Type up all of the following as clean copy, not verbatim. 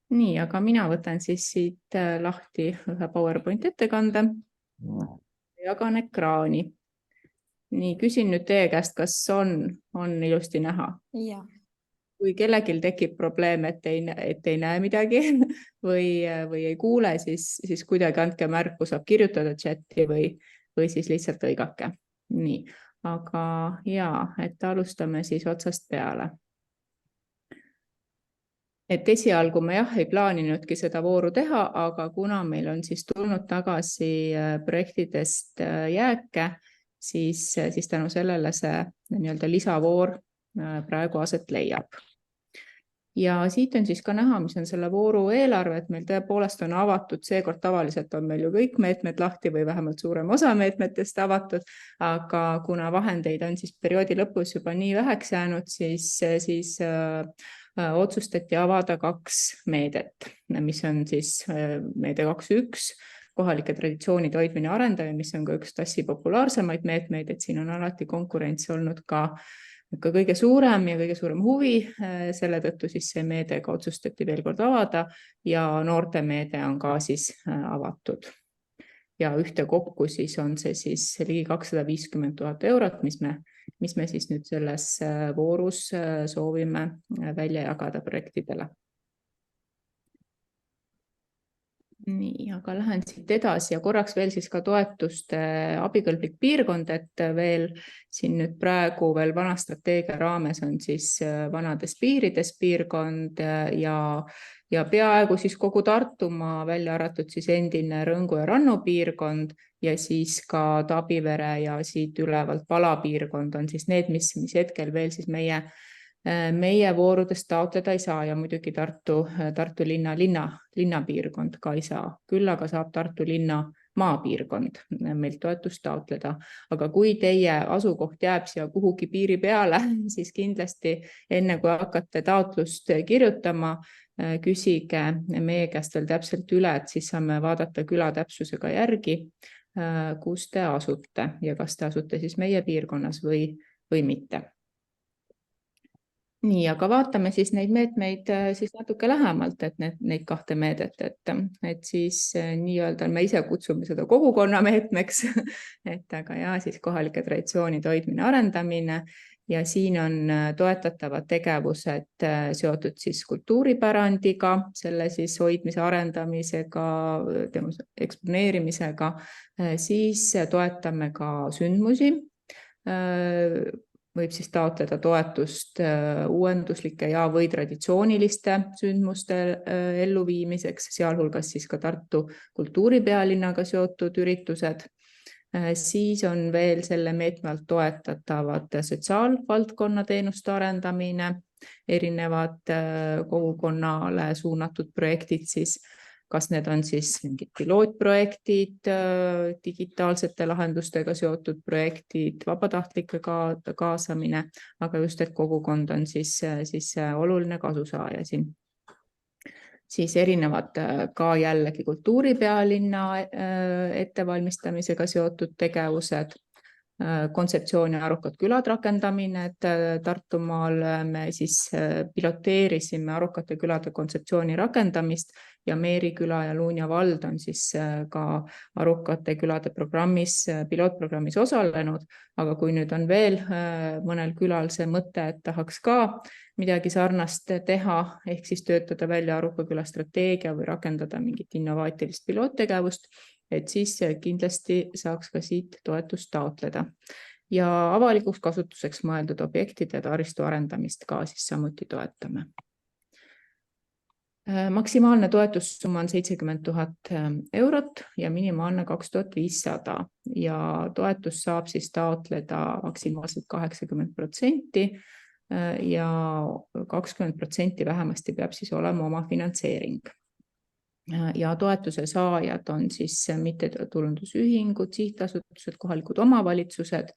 Nii, aga mina võtan siis siit lahti ühe PowerPoint ettekande. Jagan ekraani. Nii, küsin nüüd teie käest, kas on ilusti näha? Ja. Kui kellelgi tekib probleem, et ei näe midagi või ei kuule, siis kuidagi andke märku, saab kirjutada chati või siis lihtsalt lõigake. Nii, aga et alustame siis otsast peale. Et esialgu me ei plaaninudki seda vooru teha, aga kuna meil on siis tulnud tagasi projektidest jääke, siis tänu sellele see nii-öelda lisavoor praegu aset leiab. Ja siit on siis ka näha, mis on selle vooru eelarve, et meil tõepoolest on avatud, seekord tavaliselt on meil ju kõik meetmed lahti või vähemalt suurem osa meetmetest avatud, aga kuna vahendeid on siis perioodi lõpus juba nii väheks jäänud, siis otsustati avada 2 meedet, mis on siis meede 2.1, kohalike traditsioonide hoidmine ja arendamine, mis on ka üks TASi populaarsemaid meetmeid, et siin on alati konkurents olnud ka kõige suurem ja kõige suurem huvi, selle tõttu siis see meede ka otsustati veel kord avada ja noorte meede on ka siis avatud. Ja ühtekokku siis on see siis ligi 250 000 eurot, mis me siis nüüd selles voorus soovime välja jagada projektidele. Nii, aga lähen siit edasi ja korraks veel siis ka toetuste abikõlblik piirkond, et veel siin nüüd praegu veel vana strateegia raames on siis vanades piirides piirkond ja peaaegu siis kogu Tartumaa, välja arvatud siis endine Rõngu ja Rannu piirkond ja siis ka Tabivere ja siit ülevalt Pala piirkond on siis need, mis hetkel veel siis meie voorudest taotleda ei saa ja muidugi Tartu linna piirkond ka ei saa. Küll aga saab Tartu linna maapiirkond meilt toetust taotleda. Aga kui teie asukoht jääb siia kuhugi piiri peale, siis kindlasti enne kui hakkate taotlust kirjutama, küsige meie käest veel täpselt üle, et siis saame vaadata küla täpsusega järgi, kus te asute ja kas te asute siis meie piirkonnas või mitte. Nii, aga vaatame siis neid meetmeid siis natuke lähemalt, et neid 2 meedet, et siis nii-öelda me ise kutsume seda kogukonna meetmeks, aga siis kohalike traditsioonide hoidmine, arendamine ja siin on toetatavad tegevused seotud siis kultuuripärandiga, selle siis hoidmise, arendamisega, eksponeerimisega, siis toetame ka sündmusi, võib siis taotleda toetust uuenduslike ja või traditsiooniliste sündmuste elluviimiseks, sealhulgas siis ka Tartu kultuuripealinnaga seotud üritused. Siis on veel selle meetme alt toetatavad sotsiaalvaldkonna teenuste arendamine, erinevad kogukonnale suunatud projektid siis, kas need on siis mingid pilootprojektid, digitaalsete lahendustega seotud projektid, vabatahtlike kaasamine, aga just, et kogukond on siis oluline kasusaaja siin. Siis erinevad ka jällegi kultuuripealinna ettevalmistamisega seotud tegevused, kontseptsiooni arukad külad rakendamine, et Tartumaal me siis piloteerisime arukate külade kontseptsiooni rakendamist ja Meeriküla ja Luunja vald on siis ka arukate külade programmis, pilootprogrammis osalenud, aga kui nüüd on veel mõnel külal see mõte, et tahaks ka midagi sarnast teha, ehk siis töötada välja Arukaküla strateegia või rakendada mingit innovaatilist piloottegevust, et siis kindlasti saaks ka siit toetust taotleda. Ja avalikuks kasutuseks mõeldud objektide taristu arendamist ka siis samuti toetame. Maksimaalne toetussumma on 70 000 eurot ja minimaalne 2500 ja toetus saab siis taotleda maksimaalselt 80% ja 20% vähemasti peab siis olema oma finantseering. Ja toetuse saajad on siis mittetulundusühingud, sihtasutused, kohalikud omavalitsused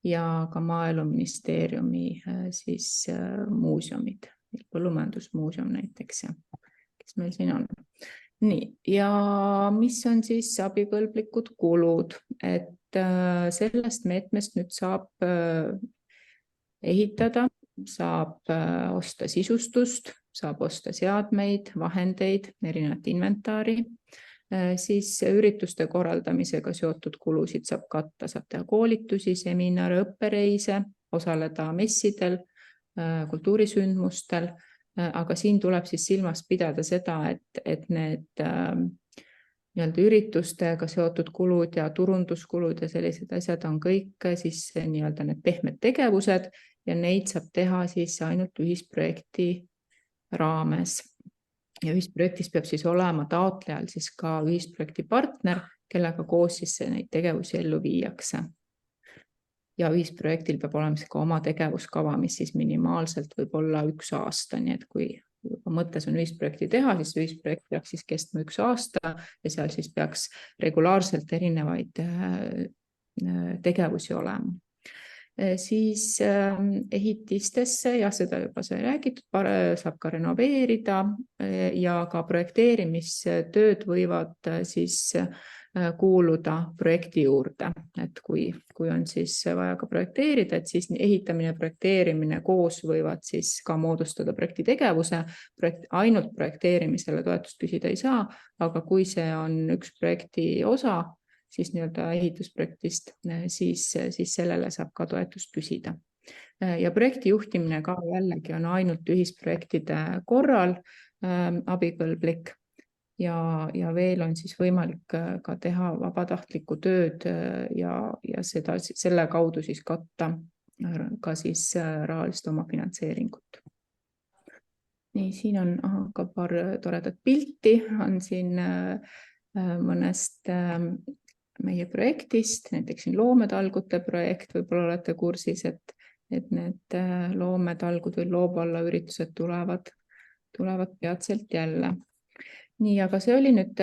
ja ka Maaeluministeeriumi siis muuseumid, põllumajandusmuuseum näiteks, kes meil siin on. Nii, ja mis on siis abikõlblikud kulud, et sellest meetmest nüüd saab ehitada, saab osta sisustust, saab osta seadmeid, vahendeid, erinevat inventaari, siis ürituste korraldamisega seotud kulusid saab katta, saab teha koolitusi, seminare, õppereise, osaleda messidel, kultuurisündmustel, aga siin tuleb siis silmas pidada seda, et need nii-öelda üritustega seotud kulud ja turunduskulud ja sellised asjad on kõik siis nii-öelda need pehmed tegevused ja neid saab teha siis ainult ühisprojekti raames. Ja ühisprojektis peab siis olema taotlejal siis ka ühisprojekti partner, kellega koos siis neid tegevusi ellu viiakse. Ja ühisprojektil peab olema ka oma tegevuskava, mis siis minimaalselt võib olla 1 aasta, nii et kui mõttes on ühisprojekti teha, siis ühisprojekt peaks siis kestma 1 aasta ja seal siis peaks regulaarselt erinevaid tegevusi olema. Siis ehitistesse, ja seda juba sai räägitud, saab ka renoveerida ja ka projekteerimistööd võivad siis kuuluda projekti juurde, et kui on siis vaja ka projekteerida, et siis ehitamine ja projekteerimine koos võivad siis ka moodustada projekti tegevuse. Ainult projekteerimisele toetust küsida ei saa, aga kui see on üks projekti osa, siis nii-öelda ehitusprojektist, siis sellele saab ka toetust küsida. Ja projekti juhtimine ka jällegi on ainult ühisprojektide korral abikõlblik. Ja veel on siis võimalik ka teha vabatahtlikku tööd ja selle kaudu siis katta ka siis rahalist omafinantseeringut. Nii, siin on ka paar toredat pilti, on siin mõnest meie projektist, näiteks siin loometalgute projekt, võib-olla olete kursis, et need loometalgud või loovalla üritused tulevad peatselt jälle. Nii, aga see oli nüüd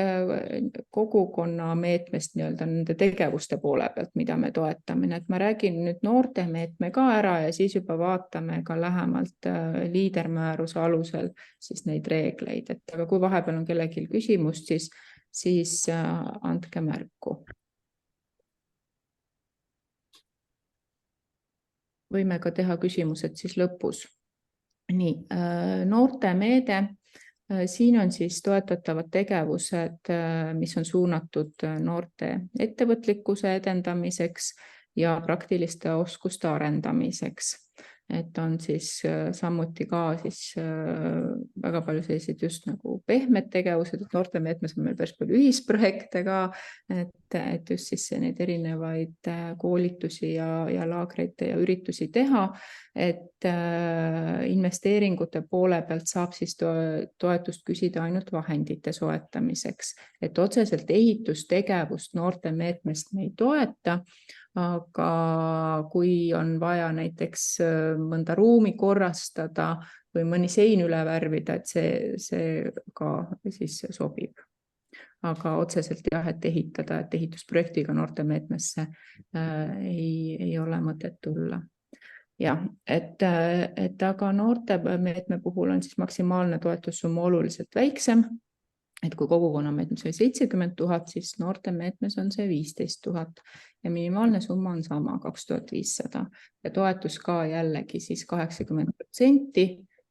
kogukonna meetmest nii-öelda nende tegevuste poole pealt, mida me toetame. Et ma räägin nüüd noorte meetme ka ära ja siis juba vaatame ka lähemalt liidermääruse alusel siis neid reegleid. Aga kui vahepeal on kellelgi küsimust, siis andke märku. Võime ka teha küsimused siis lõpus. Nii, noorte meede. Siin on siis toetatavad tegevused, mis on suunatud noorte ettevõtlikkuse edendamiseks ja praktiliste oskuste arendamiseks. Et on siis samuti ka siis väga palju selliseid just nagu pehmed tegevused, et noorte meetmes on meil päris palju ühisprojekte ka, et just siis neid erinevaid koolitusi ja laagreid ja üritusi teha, et investeeringute poole pealt saab siis toetust küsida ainult vahendite soetamiseks, et otseselt ehitustegevust noorte meetmest me ei toeta, aga kui on vaja näiteks mõnda ruumi korrastada või mõni sein üle värvida, et see ka siis sobib. Aga otseselt jah, et ehitada, et ehitusprojektiga noorte meetmesse ei ole mõtet tulla. Jah, et aga noorte meetme puhul on siis maksimaalne toetussumma oluliselt väiksem. Et kui kogukonna meetmes oli 70 000, siis noorte meetmes on see 15 000 ja minimaalne summa on sama 2500 ja toetus ka jällegi siis 80%,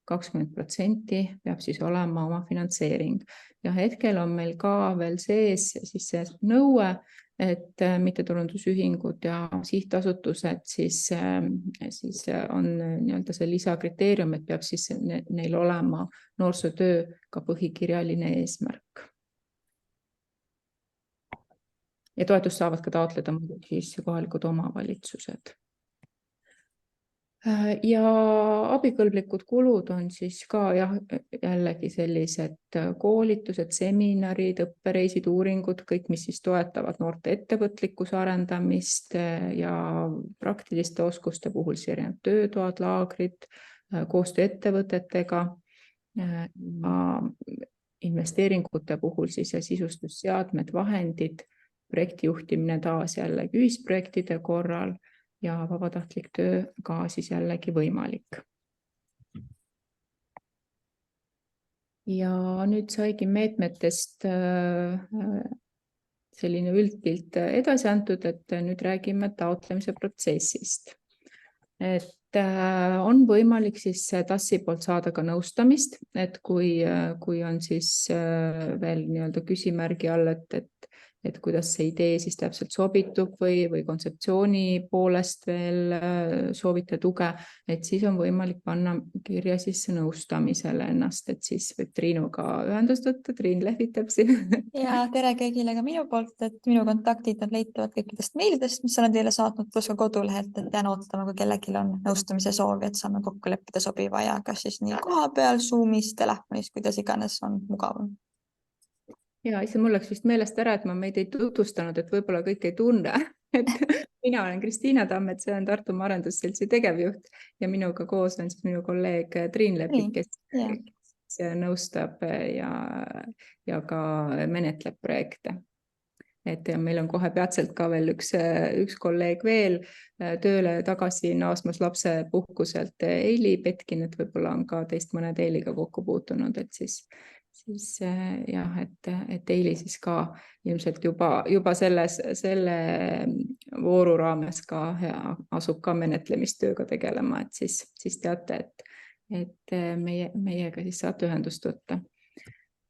20% peab siis olema oma finantseering. Ja hetkel on meil ka veel sees siis see nõue, et mittetulundusühingud ja sihtasutused siis on nii-öelda see lisakriteerium, et peab siis neil olema noorsootöö ka põhikirjaline eesmärk. Ja toetust saavad ka taotleda siis kohalikud omavalitsused. Ja abikõlblikud kulud on siis ka jällegi sellised koolitused, seminarid, õppereisid, uuringud, kõik, mis siis toetavad noorte ettevõtlikkuse arendamist ja praktiliste oskuste puhul erinevad töötoad, laagrid, koostöö ettevõtetega, investeeringute puhul siis sisustusseadmed, vahendid, projektijuhtimine taas jällegi ühisprojektide korral ja vabatahtlik töö ka siis jällegi võimalik. Ja nüüd saigi meetmetest selline üldpilt edasi antud, et nüüd räägime taotlemise protsessist. Et on võimalik siis TASi poolt saada ka nõustamist, et kui on siis veel nii-öelda küsimärgi all, et kuidas see idee siis täpselt sobitub või kontseptsiooni poolest veel soovite tuge, et siis on võimalik panna kirja siis nõustamisele ennast, et siis võib Triinuga ühendust võtta, Triin lehvitab siin. Ja tere kõigile ka minu poolt, et minu kontaktid on leitavad kõikidest meilidest, mis olen teile saatnud, plus ka kodulehelt, et jään ootama, kui kellelgi on nõustamise soovi, et saame kokku leppida sobiva ja kas siis nii koha peal, Zoomis, telefonis, kuidas iganes on mugavam. Ja ise mul läks vist meelest ära, et ma meid ei tutvustanud, et võib-olla kõik ei tunne, et mina olen Kristiina Tammet, see on Tartumaa Arendusseltsi tegevjuht ja minuga koos on siis minu kolleeg Triin Lepik, kes nõustab ja ka menetleb projekte. Et ja meil on kohe peatselt ka veel üks kolleeg veel tööle tagasi naasmas lapse puhkuselt, Eili Petkin, et võib-olla on ka teist mõned Eiliga kokku puutunud, et siis jah, et Eili siis ka ilmselt juba selle vooru raames ka asub ka menetlemistööga tegelema, et siis teate, et meiega siis saate ühendust võtta.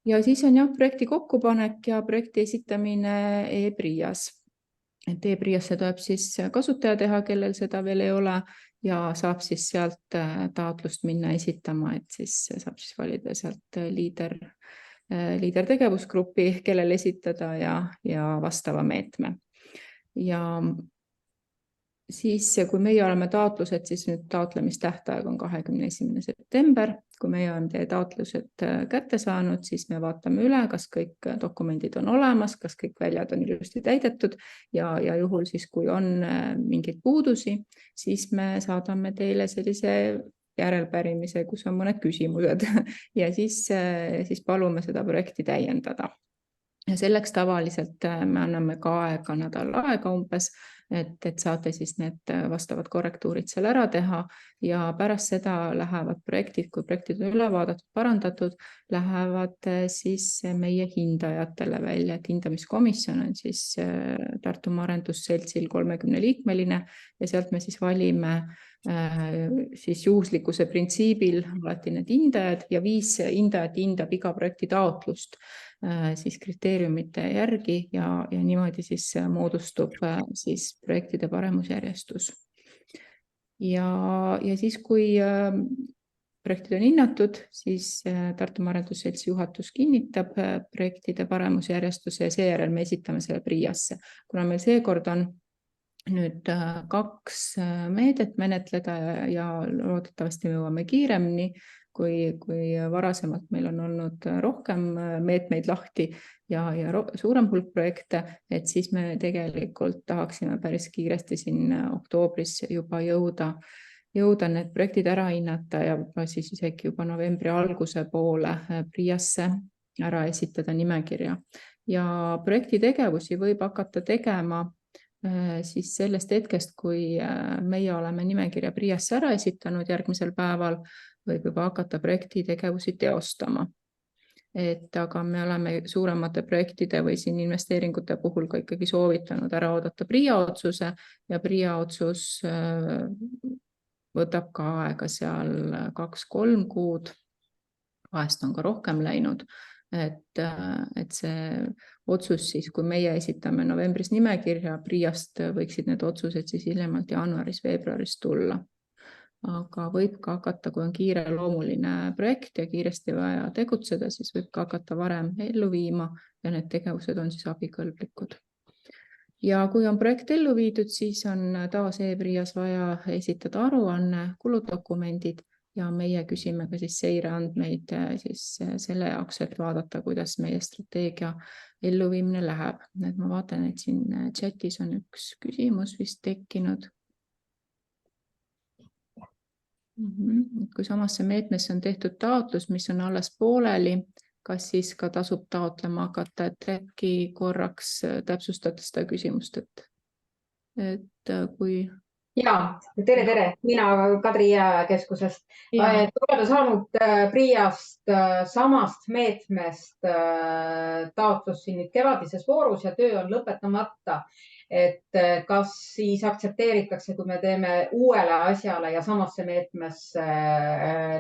Ja siis on jah, projekti kokkupanek ja projekti esitamine e-PRIAs. Et e-PRIAsse tuleb siis kasutaja teha, kellel seda veel ei ole ja saab siis sealt taotlust minna esitama, et siis saab siis valida sealt liider tegevusgrupi, kellel esitada ja vastava meetme. Ja siis, kui meie oleme taotlused, siis nüüd taotlemistähtaeg on 21. september. Kui meie on teie taotlused kätte saanud, siis me vaatame üle, kas kõik dokumendid on olemas, kas kõik väljad on ilusti täidetud ja juhul siis, kui on mingeid puudusi, siis me saadame teile sellise järelpärimise, kus on mõned küsimused ja siis palume seda projekti täiendada. Ja selleks tavaliselt me anname ka nädal aega umbes, et saate siis need vastavad korrektuurid seal ära teha ja pärast seda lähevad projektid, kui projektid on üle vaadatud, parandatud, lähevad siis meie hindajatele välja, et hindamiskomisjon on siis Tartumaa Arendusseltsil 30-liikmeline ja sealt me siis valime siis juhuslikkuse printsiibil alati need hindajad ja 5 hindajat hindab iga projekti taotlust siis kriteeriumite järgi ja niimoodi siis moodustub siis projektide paremusjärjestus. Ja siis, kui projektid on hinnatud, siis Tartumaa Arendusseltsi juhatus kinnitab projektide paremusjärjestuse ja seejärel me esitame selle PRIAsse. Kuna meil seekord on nüüd 2 meedet menetleda ja loodetavasti me jõuame kiiremini, kui varasemalt meil on olnud rohkem meetmeid lahti ja suurem hulk projekte, et siis me tegelikult tahaksime päris kiiresti siin oktoobris juba jõuda need projektid ära hinnata ja siis isegi juba novembri alguse poole PRIAsse ära esitada nimekirja. Ja projekti tegevusi võib hakata tegema siis sellest hetkest, kui meie oleme nimekirja PRIAsse ära esitanud järgmisel päeval, võib juba hakata projekti tegevusi teostama. Aga me oleme suuremate projektide või siin investeeringute puhul ka ikkagi soovitanud ära oodata PRIA otsuse ja PRIA otsus võtab ka aega seal 2-3 kuud, vahest on ka rohkem läinud. Et see otsus siis, kui meie esitame novembris nimekirja, PRIAst võiksid need otsused siis hiljemalt jaanuaris-veebruaris tulla. Aga võib ka hakata, kui on kiireloomuline projekt ja kiiresti vaja tegutseda, siis võib ka hakata varem ellu viima ja need tegevused on siis abikõlblikud. Ja kui on projekt ellu viidud, siis on taas e-PRIAs vaja esitada aruanne, kuludokumendid ja meie küsime ka siis seireandmeid siis selle jaoks, et vaadata, kuidas meie strateegia elluviimine läheb. Ma vaatan, et siin chatis on üks küsimus vist tekkinud. Kui samasse meetmesse on tehtud taotlus, mis on alles pooleli, kas siis ka tasub taotlema hakata, et äkki korraks täpsustada seda küsimust, et kui Ja, tere, mina Kadri Jääkeskusest. Oleme saanud PRIA-st samast meetmest taotlus siin nüüd kevadises voorus ja töö on lõpetamata. Et kas siis aktsepteeritakse, kui me teeme uuele asjale ja samasse meetmesse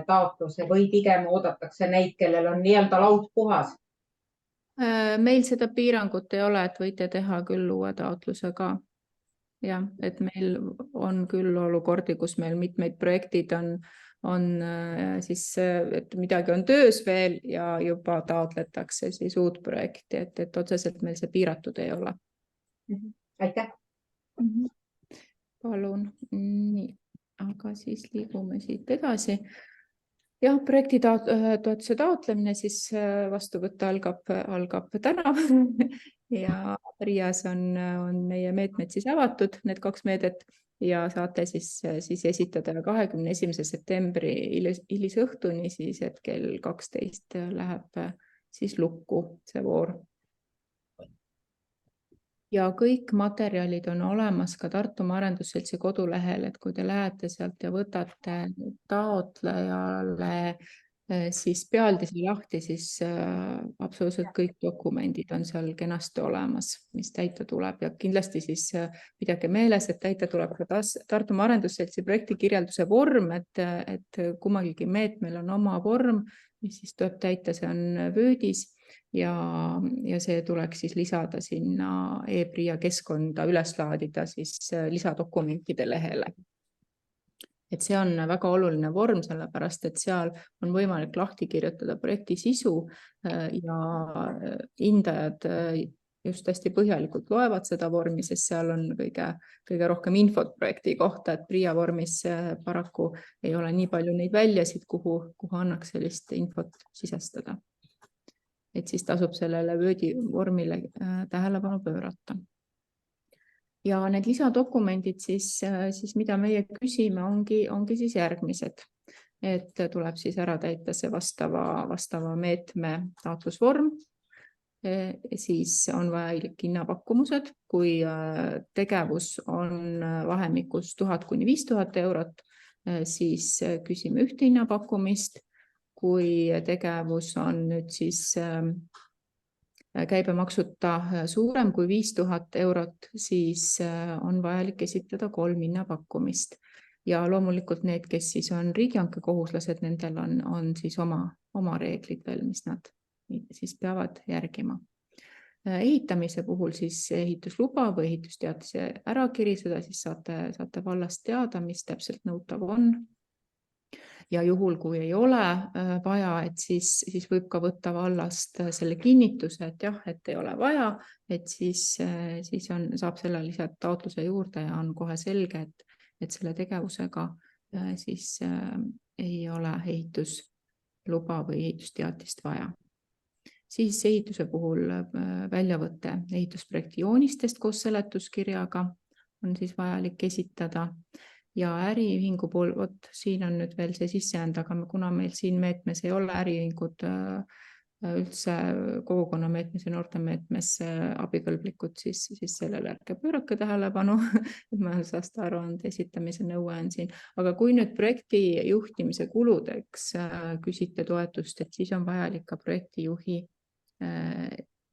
taotluse või pigem oodatakse neid, kellel on nii-öelda laud puhas? Meil seda piirangut ei ole, et võite teha küll uue taotluse ka. Ja, et meil on küll olukordi, kus meil mitmeid projektid on siis, et midagi on töös veel ja juba taotletakse siis uut projekti, et otseselt meil see piiratud ei ole. Aitäh. Palun. Nii, aga siis liigume siit edasi. Jah, projekti toetuse taotlemine siis vastuvõtt algab täna ja PRIA-s on meie meetmed siis avatud, need 2 meedet ja saate siis esitada 21. septembri hilisõhtuni siis, et kell 12 läheb siis lukku see voor. Ja kõik materjalid on olemas ka Tartumaa Arendusseltsi kodulehel, et kui te lähete sealt ja võtate taotlejale siis pealdisi lahti, siis absoluutselt kõik dokumendid on seal kenasti olemas, mis täita tuleb ja kindlasti siis pidage meeles, et täita tuleb ka Tartumaa Arendusseltsi projektikirjelduse vorm, et kummagigi meetmel on oma vorm, mis siis tuleb täita, see on Wordis ja see tuleks siis lisada sinna e-PRIA keskkonda üles laadida siis lisadokumentide lehele. Et see on väga oluline vorm, sellepärast, et seal on võimalik lahti kirjutada projekti sisu ja hindajad just hästi põhjalikult loevad seda vormi, sest seal on kõige rohkem infot projekti kohta, et PRIA vormis paraku ei ole nii palju neid väljasid, kuhu annaks sellist infot sisestada. Et siis tasub sellele Wordi vormile tähelepanu pöörata. Ja need lisadokumendid siis mida meie küsime, ongi siis järgmised. Et tuleb siis ära täita see vastava meetme taotlusvorm. Siis on vajalik hinnapakkumused, kui tegevus on vahemikus 1000 kuni 5000 eurot, siis küsime ühte hinnapakkumist. Kui tegevus on nüüd siis käibemaksuta suurem kui 5000 eurot, siis on vajalik esitada 3 hinnapakkumist. Ja loomulikult need, kes siis on riigihanke kohuslased, nendel on siis oma reeglid veel, mis nad siis peavad järgima. Ehitamise puhul siis ehitusluba või ehitusteatise ärakiri, seda siis saate vallast teada, mis täpselt nõutav on. Ja juhul, kui ei ole vaja, et siis võib ka võtta vallast selle kinnituse, et jah, et ei ole vaja, et siis saab selle lisada taotluse juurde ja on kohe selge, et selle tegevusega siis ei ole ehitusluba või ehitusteatist vaja. Siis ehituse puhul väljavõte ehitusprojekti joonistest koos seletuskirjaga on siis vajalik esitada. Ja äriühingu pool, siin on nüüd veel see sisseänd, aga kuna meil siin meetmes ei ole äriühingud üldse kogukonna meetmes ja noorte meetmes abikõlblikud, siis sellele ärge pöörake tähelepanu, et majandusaasta aruande esitamise nõue on siin. Aga kui nüüd projekti juhtimise kuludeks küsite toetust, et siis on vajalik ka projektijuhi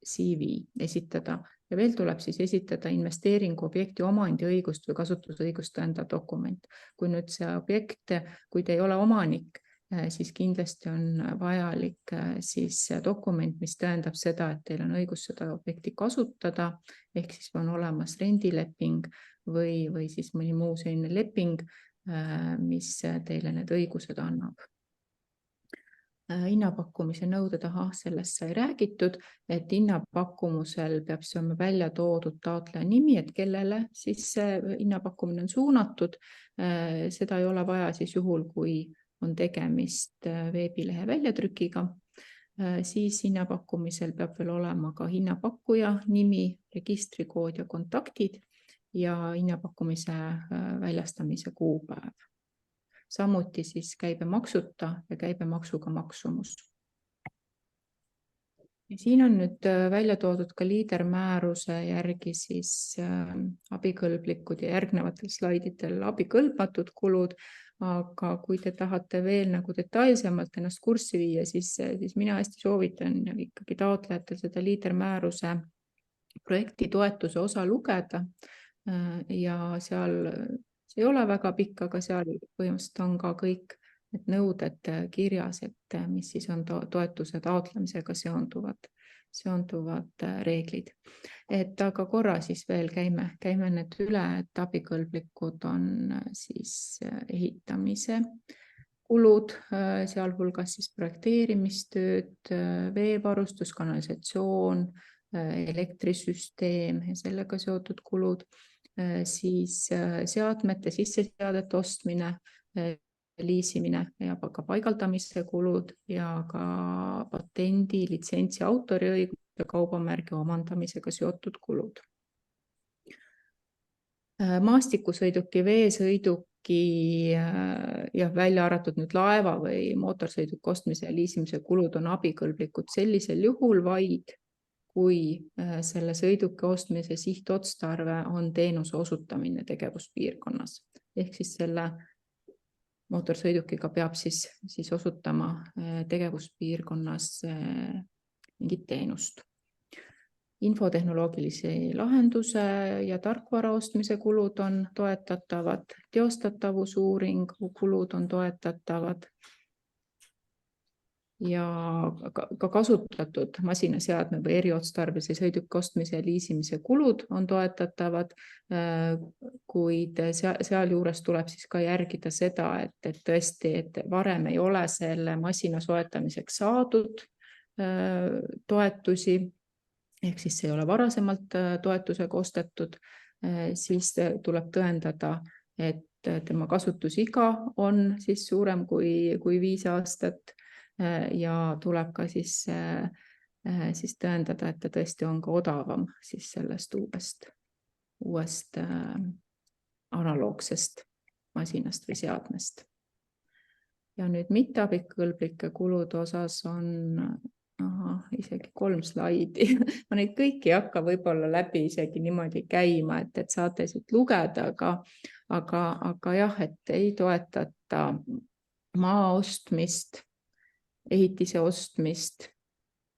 CV esitada. Ja veel tuleb siis esitada investeeringu objekti omandiõigust või kasutusõigust tõendav dokument. Kui nüüd see objekt, kui te ei ole omanik, siis kindlasti on vajalik siis dokument, mis tõendab seda, et teil on õigus seda objekti kasutada, ehk siis on olemas rendileping või siis mõni muu selline leping, mis teile need õigused annab. Hinnapakkumise nõude taha sellest sai räägitud, et hinnapakkumusel peab see olema välja toodud taotleja nimi, et kellele siis hinnapakkumine on suunatud. Seda ei ole vaja siis juhul, kui on tegemist veebilehe väljatrükiga. Siis hinnapakkumisel peab veel olema ka hinnapakkuja nimi, registrikood ja kontaktid ja hinnapakkumise väljastamise kuupäev. Samuti siis käibemaksuta ja käibemaksuga maksumus. Siin on nüüd välja toodud ka liidermääruse järgi siis abikõlblikud ja järgnevatel slaididel abikõlbmatud kulud, aga kui te tahate veel nagu detailsemalt ennast kurssi viia, siis mina hästi soovitan ikkagi taotlejatel seda liidermääruse projekti toetuse osa lugeda ja seal see ei ole väga pikk, aga seal põhimõtteliselt on ka kõik need nõuded kirjas, et mis siis on toetuse taotlemisega seonduvad reeglid. Et aga korra siis veel käime need üle, et abikõlblikud on siis ehitamise kulud, sealhulgas siis projekteerimistööd, veevarustus, kanalisatsioon, elektrisüsteem ja sellega seotud kulud, siis seadmete, sisseseadete ostmine, liisimine ja ka paigaldamise kulud ja ka patendi, litsentsi, autoriõiguse, kaubamärgi omandamisega seotud kulud. Maastikusõiduki, veesõiduki ja välja arvatud nüüd laeva või mootorsõiduki ostmise ja liisimise kulud on abikõlblikud sellisel juhul vaid, kui selle sõiduki ostmise sihtotstarve on teenuse osutamine tegevuspiirkonnas. Ehk siis selle mootorsõidukiga peab siis osutama tegevuspiirkonnas mingit teenust. Infotehnoloogilise lahenduse ja tarkvara ostmise kulud on toetatavad, teostatavusuuringu kulud on toetatavad ja ka kasutatud masinaseadme või eriotstarbelise sõiduki ostmise ja liisimise kulud on toetatavad, kuid sealjuures tuleb siis ka järgida seda, et tõesti, et varem ei ole selle masina soetamiseks saadud toetusi, ehk siis see ei ole varasemalt toetusega ostetud, siis tuleb tõendada, et tema kasutusiga on siis suurem kui 5 aastat ja tuleb ka siis tõendada, et ta tõesti on ka odavam siis sellest uuest analoogsest masinast või seadmest. Ja nüüd mitteabikõlblike kulude osas on isegi 3 slaidi. Ma neid kõiki ei hakka võib-olla läbi isegi niimoodi käima, et saate siit lugeda, aga jah, et ei toetata maa ostmist, ehitise ostmist,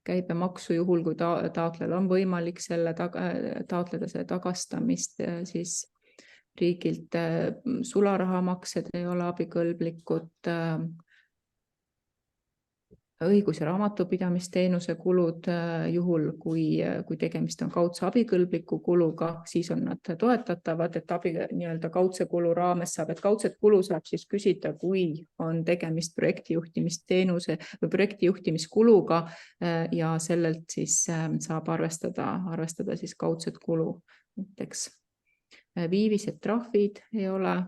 käibemaksu juhul, kui taotlejal on võimalik taotleda selle tagastamist, siis riigilt sularahamaksed ei ole abikõlblikud, õigus- ja raamatupidamisteenuse kulud juhul, kui tegemist on kaudse abikõlbliku kuluga, siis on nad toetatavad, et kaudse kulu raames saab, et kaudset kulu saab siis küsida, kui on tegemist projektijuhtimisteenuse või projektijuhtimiskuluga ja sellelt siis saab arvestada siis kaudset kulu. Näiteks viivised trahvid ei ole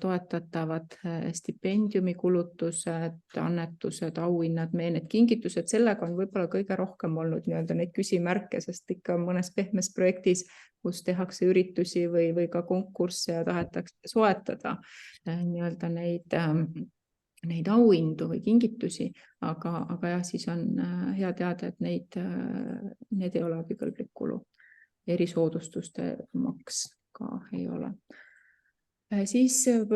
toetatavad, stipendiumi kulutused, annetused, auhinnad, meened, kingitused, sellega on võib-olla kõige rohkem olnud neid küsimärke, sest ikka mõnes pehmes projektis, kus tehakse üritusi või ka konkursse ja tahetakse soetada neid auhindu või kingitusi, aga jah, siis on hea teada, et need ei ole abikõlblik kulu. Erisoodustuste maks ka ei ole. Siis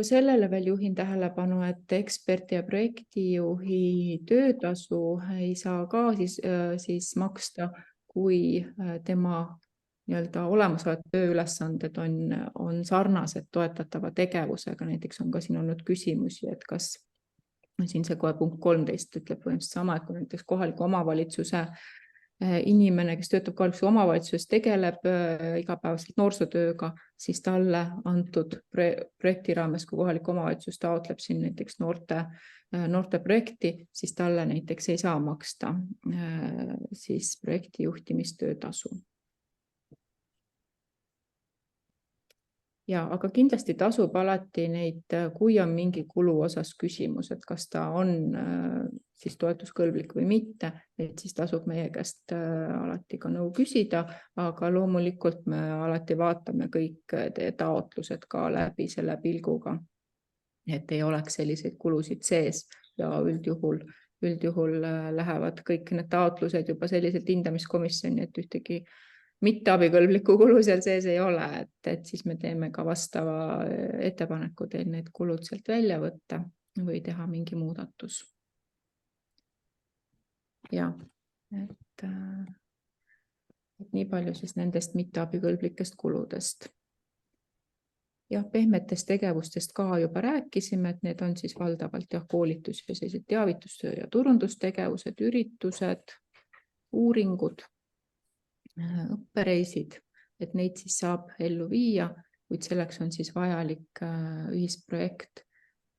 sellele veel juhin tähelepanu, et eksperti ja projektijuhi töötasu ei saa ka siis maksta, kui tema olemasolevad tööülesanded on sarnased toetatava tegevusega. Näiteks on ka siin olnud küsimusi, et kas siin see kohe punkt 13 ütleb põhimõtteliselt sama, et kui näiteks kohaliku omavalitsuse inimene, kes töötab kohalikus omavalitsuses, tegeleb igapäevaselt noorsootööga, siis talle antud projekti raames, kui kohalik omavalitsus taotleb siin näiteks noorte projekti, siis talle näiteks ei saa maksta siis projekti juhtimistöötasu. Ja, aga kindlasti tasub alati neid, kui on mingi kulu osas küsimus, et kas ta on siis toetuskõlblik või mitte, et siis tasub meie käest alati ka nõu küsida, aga loomulikult me alati vaatame kõik teie taotlused ka läbi selle pilguga, et ei oleks selliseid kulusid sees ja üldjuhul üldjuhul lähevad kõik need taotlused juba selliselt hindamiskomisjoni, et ühtegi mitte abikõlblikku kulu seal sees ei ole, et siis me teeme ka vastava ettepaneku teil need kulud sealt välja võtta või teha mingi muudatus. Ja, et nii palju siis nendest mitte abikõlblikest kuludest. Jah, pehmetest tegevustest ka juba rääkisime, et need on siis valdavalt koolitus ja sellised teavitustöö ja turundustegevused, üritused, uuringud, õppereisid, et neid siis saab ellu viia, kuid selleks on siis vajalik ühisprojekt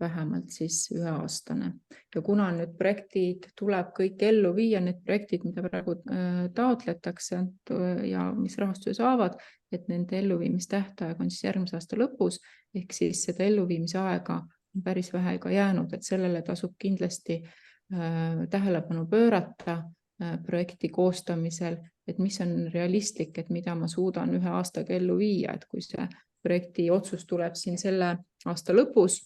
vähemalt siis 1-aastane. Ja kuna nüüd projektid tuleb kõik ellu viia, need projektid, mida praegu taotletakse ja mis rahastuse saavad, et nende elluviimistähtaeg on siis järgmise aasta lõpus, ehk siis seda elluviimise aega on päris vähe ka jäänud, et sellele tasub kindlasti tähelepanu pöörata projekti koostamisel, et mis on realistlik, et mida ma suudan 1 aastaga ellu viia, et kui see projekti otsus tuleb siin selle aasta lõpus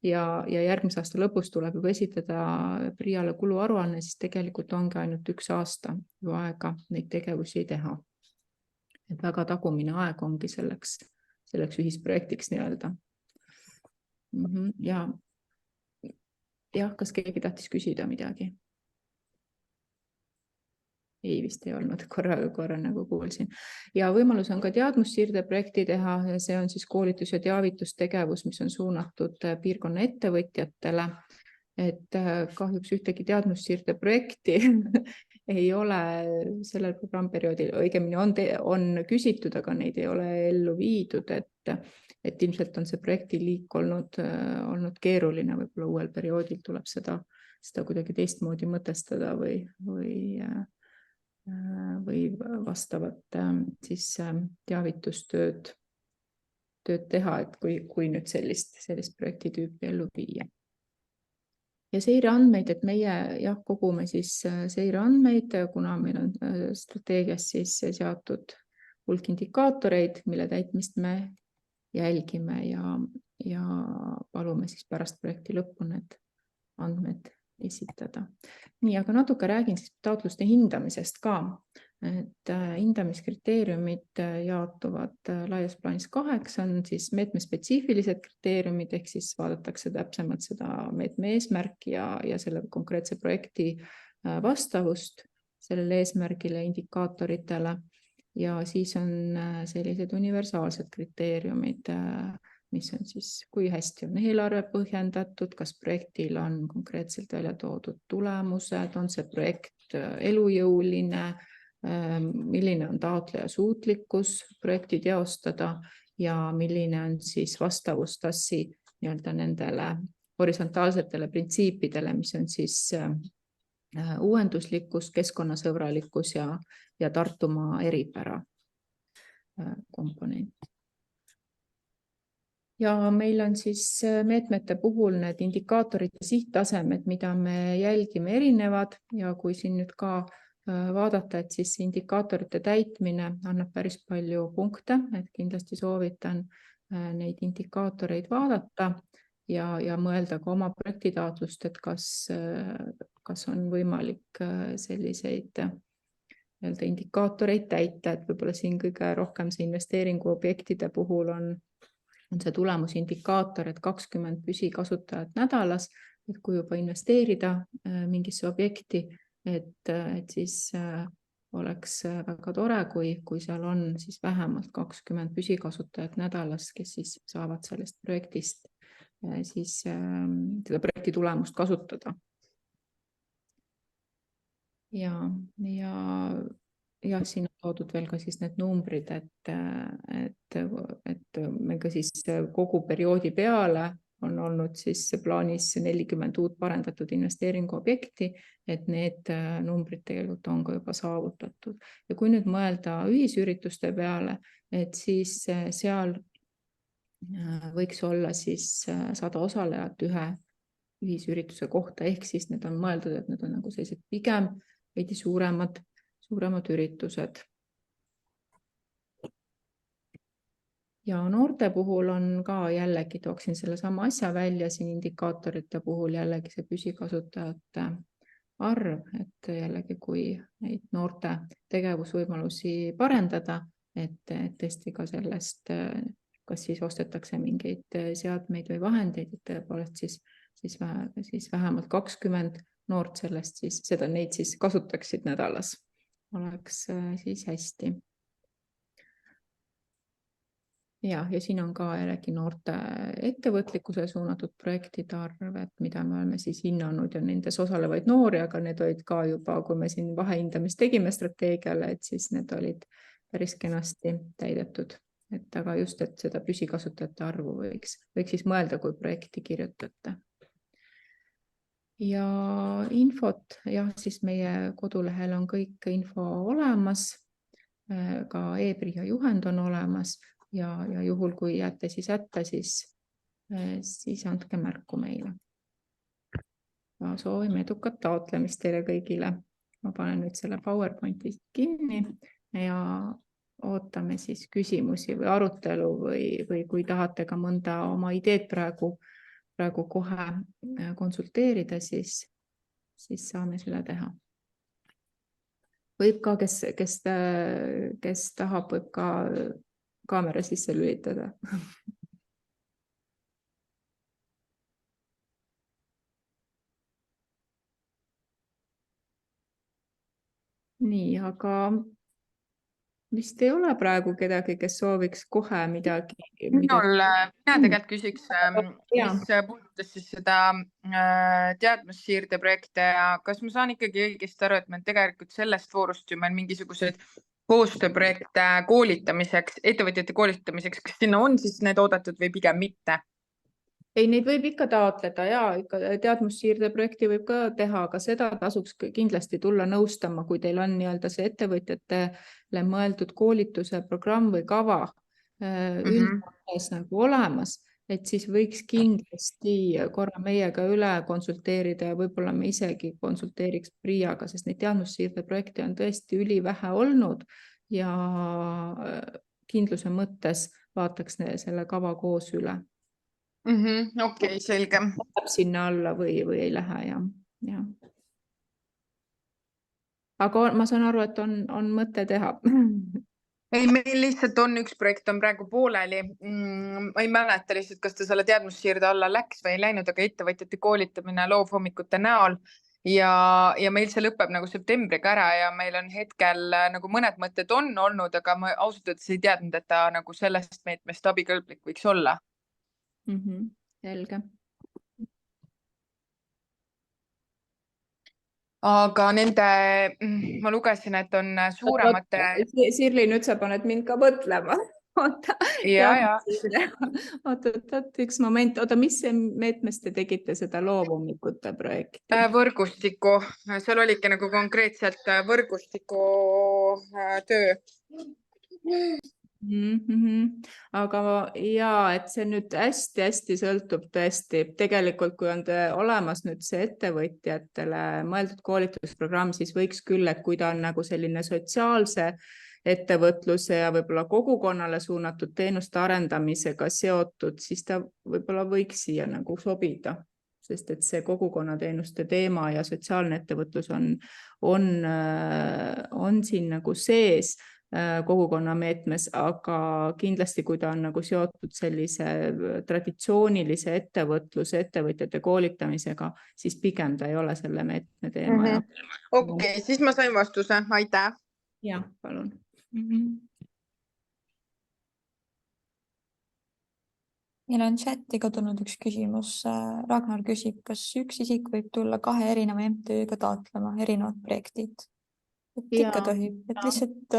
ja järgmise aasta lõpus tuleb juba esitada PRIA-le kuluaruanne, siis tegelikult ongi ainult 1 aasta ju aega neid tegevusi teha. Et väga tagumine aeg ongi selleks ühisprojektiks nii-öelda. Ja kas keegi tahtis küsida midagi? Ei, vist ei olnud, korra nagu kuulsin. Ja võimalus on ka teadmussiirde projekti teha. See on siis koolitus- ja teavitustegevus, mis on suunatud piirkonna ettevõtjatele. Et kahjuks ühtegi teadmussiirde projekti ei ole sellel programmperioodil, õigemini on küsitud, aga neid ei ole ellu viidud, et ilmselt on see projekti liik olnud keeruline, võib-olla uuel perioodil tuleb seda kuidagi teistmoodi mõtestada või vastavat siis teavitustööd teha, et kui nüüd sellist projekti tüüpi ellu viia. Ja seireandmeid, et meie kogume siis seireandmeid, kuna meil on strateegias siis seatud hulk indikaatoreid, mille täitmist me jälgime ja palume siis pärast projekti lõppu need andmed esitada. Nii, aga natuke räägin siis taotluste hindamisest ka. Et hindamiskriteeriumid jaotuvad laias plaanis 8, on siis meetmespetsiifilised kriteeriumid, ehk siis vaadatakse täpsemalt seda meetme eesmärki ja selle konkreetse projekti vastavust sellele eesmärgile indikaatoritele. Ja siis on sellised universaalsed kriteeriumid, mis on siis, kui hästi on eelarve põhjendatud, kas projektil on konkreetselt välja toodud tulemused, on see projekt elujõuline, milline on taotleja suutlikkus projekti teostada ja milline on siis vastavus TASi nendele horisontaalsetele printsiipidele, mis on siis uuenduslikkus, keskkonnasõbralikkus ja Tartumaa eripära komponent. Ja meil on siis meetmete puhul need indikaatorid ja sihttasemed, mida me jälgime erinevad ja kui siin nüüd ka vaadata, et siis indikaatorite täitmine annab päris palju punkte, et kindlasti soovitan neid indikaatoreid vaadata ja mõelda ka oma projektitaotlust, et kas on võimalik selliseid indikaatoreid täita, et võib-olla siin kõige rohkem see investeeringuobjektide puhul on see tulemusindikaator, et 20 püsikasutajat nädalas, et kui juba investeerida mingisse objekti, et siis oleks väga tore, kui seal on siis vähemalt 20 püsikasutajat nädalas, kes siis saavad sellest projektist siis seda projekti tulemust kasutada. Ja siin on toodud veel ka siis need numbrid, et me ka siis kogu perioodi peale on olnud siis plaanis 40 uut parendatud investeeringuobjekti, et need numbrid tegelikult on ka juba saavutatud. Ja kui nüüd mõelda ühisürituste peale, et siis seal võiks olla siis 100 osalejat ühe ühisürituse kohta, ehk siis need on mõeldud, et need on nagu sellised pigem veidi suuremad üritused. Ja noorte puhul on ka jällegi, tooksin selle sama asja välja, siin indikaatorite puhul jällegi see püsikasutajate arv, et jällegi, kui neid noorte tegevusvõimalusi parendada, et tõesti ka sellest, kas siis ostetakse mingeid seadmeid või vahendeid, et tõepoolest siis vähemalt 20 noort sellest neid siis kasutaksid nädalas, oleks siis hästi. Ja siin on ka jällegi noorte ettevõtlikkuse suunatud projektide arv, et mida me oleme siis hinnanud ja nendes osalevaid noori, aga need olid ka juba, kui me siin vahehindamist tegime strateegiale, et siis need olid päris kenasti täidetud. Et aga just, et seda püsikasutajate arvu võiks siis mõelda, kui projekti kirjutate. Ja infot, jah, siis meie kodulehel on kõik info olemas, ka e-PRIA juhend on olemas ja juhul, kui jääte siis hätta, siis andke märku meile. Ja soovime edukat taotlemist teile kõigile. Ma panen nüüd selle PowerPointi kinni ja ootame siis küsimusi või arutelu või kui tahate ka mõnda oma ideed praegu kohe konsulteerida, siis saame seda teha. Võib ka, kes tahab, võib ka kaamera sisse lülitada. Nii, aga vist ei ole praegu kedagi, kes sooviks kohe midagi. Mina tegelikult küsiks, mis puudutas siis seda teadmussiirde projekte ja kas ma saan ikkagi õigesti aru, et meil tegelikult sellest voorust ju meil mingisugused koostööprojekte koolitamiseks, ettevõtjate koolitamiseks, kas sinna on siis need oodatud või pigem mitte? Ei, neid võib ikka taotleda ja ikka teadmussiirde projekti võib ka teha, aga seda tasuks kindlasti tulla nõustama, kui teil on nii-öelda see ettevõtjatele mõeldud koolituse programm või kava üldjoontes nagu olemas, et siis võiks kindlasti korra meiega üle konsulteerida ja võib-olla me isegi konsulteeriks PRIA-ga, sest neid teadmussiirde projekte on tõesti ülivähe olnud ja kindluse mõttes vaataks selle kava koos üle. Okei, selge. Läheb sinna alla või ei lähe, ja. Aga ma saan aru, et on mõte teha. Ei, meil lihtsalt on üks projekt on praegu pooleli. Ma ei mäleta lihtsalt, kas ta selle teadmussiirde alla läks või ei läinud, aga ettevõtjate koolitamine loovhommikute näol ja meil see lõpeb nagu septembriga ära ja meil on hetkel nagu mõned mõtted on olnud, aga ma ausalt öeldes ei teadnud, et ta nagu sellest meetmest abikõlblik võiks olla. Selge. Aga ma lugesin, et on suuremate... Sirli, nüüd sa paned mind ka mõtlema. Oota, üks moment. Oota, mis meetmest te tegite seda loovhommikute projekti? Võrgustiku. Seal oligi nagu konkreetselt võrgustiku töö. Aga ja, et see nüüd hästi sõltub tõesti. Tegelikult, kui on olemas nüüd see ettevõtjatele mõeldud koolitusprogramm, siis võiks küll, et kui ta on nagu selline sotsiaalse ettevõtluse ja võib-olla kogukonnale suunatud teenuste arendamisega seotud, siis ta võib-olla võiks siia nagu sobida, sest et see kogukonnateenuste teema ja sotsiaalne ettevõtlus on siin nagu sees kogukonna meetmes, aga kindlasti, kui ta on nagu seotud sellise traditsioonilise ettevõtluse ettevõtjate koolitamisega, siis pigem ta ei ole selle meetme teema. Okei, siis ma sain vastuse. Aitäh. Ja, palun. Meil on chatiga tulnud üks küsimus. Ragnar küsib, kas üks isik võib tulla 2 erineva MTÜ-ga taotlema erinevad projektid? Et ikka tohib, et lihtsalt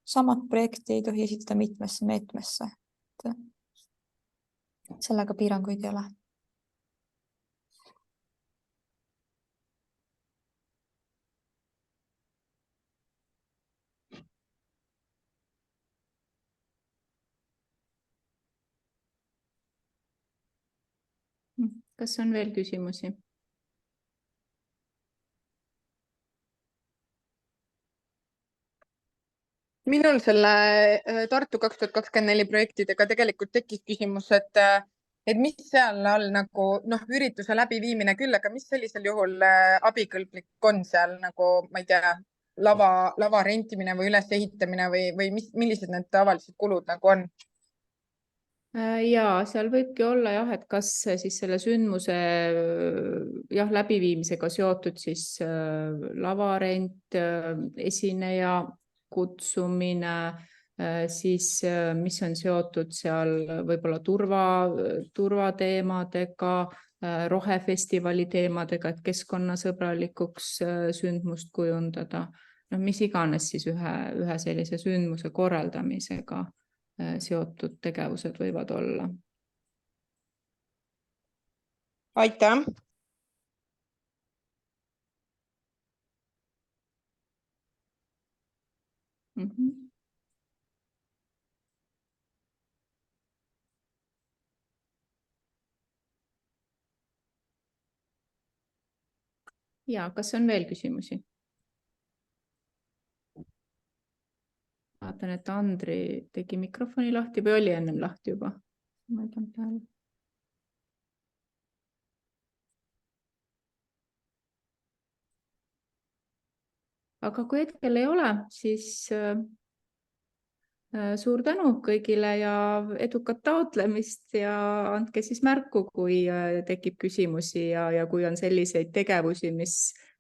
samad projekti ei tohi esitada mitmesse meetmesse. Sellega piiranguid ei ole. Kas on veel küsimusi? Minul selle Tartu 2024 projektidega tegelikult tekkis küsimus, et et mis seal all nagu ürituse läbiviimine küll, aga mis sellisel juhul abikõlblik on seal nagu, ma ei tea, lava rentimine või ülesehitamine või millised need tavalised kulud nagu on? Ja seal võibki olla jah, et kas siis selle sündmuse läbiviimisega seotud siis lavarent, esineja kutsumine, siis mis on seotud seal võib-olla turvateemadega, rohefestivali teemadega, et keskkonnasõbralikuks sündmust kujundada. Mis iganes siis ühe sellise sündmuse korraldamisega seotud tegevused võivad olla. Aitäh! Ja, kas on veel küsimusi? Vaatan, et Andri tegi mikrofoni lahti või oli ennem lahti juba? Ma ei pannud tähele. Aga kui hetkel ei ole, siis suur tänu kõigile ja edukat taotlemist ja andke siis märku, kui tekib küsimusi ja kui on selliseid tegevusi,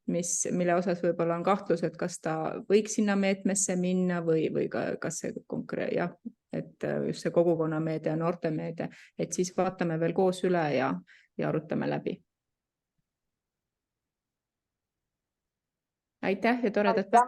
mille osas võib-olla on kahtlus, et kas ta võiks sinna meetmesse minna või kas see et just see kogukonnameede ja noortemeede, et siis vaatame veel koos üle ja arutame läbi. Aitäh ja toredat päeva!